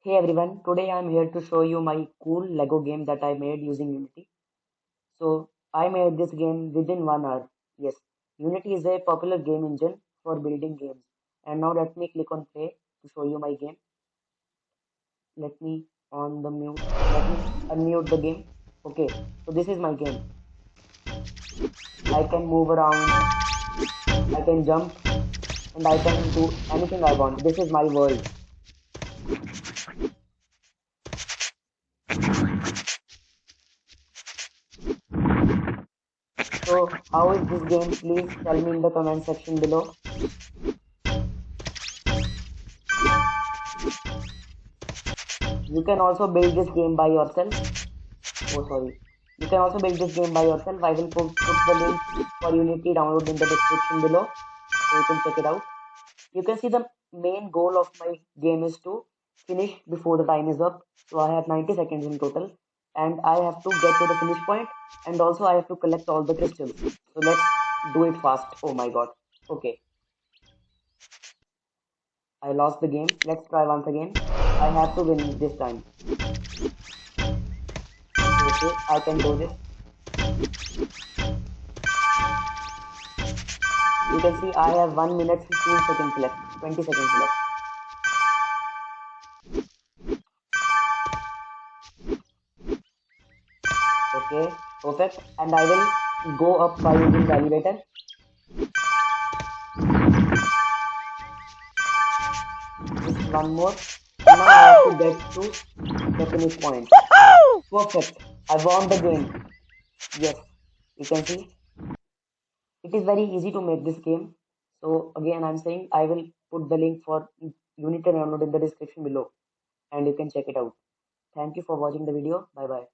Hey everyone, today I'm here to show you my cool Lego game that I made using Unity. So I made this game within 1 hour. Yes, Unity is a popular game engine for building games. And now let me click on play to show you my game. Let me let me unmute the game. Okay, so this is my game. I can move around, I can jump, and I can do anything I want. This is my world. So how is this game? Please tell me in the comment section below. You can also build this game by yourself. Oh, sorry. You can also build this game by yourself. I will put the link for Unity download in the description below so you can check it out. You can see the main goal of my game is to finish before the time is up. So I have 90 seconds in total and I have to get to the finish point and also I have to collect all the crystals. So let's do it fast. Oh my god. Okay. I lost the game. Let's try once again. I have to win this time. Okay, I can do this. You can see I have 1 minute 15 seconds left, 20 seconds left. Okay, perfect. And I will go up by using the elevator. Just one more. And now I have to get to the finish point. Perfect. I won the game. Yes, you can see. It is very easy to make this game. So again, I'm saying I will put the link for Unity download in the description below and you can check it out. Thank you for watching the video. Bye bye.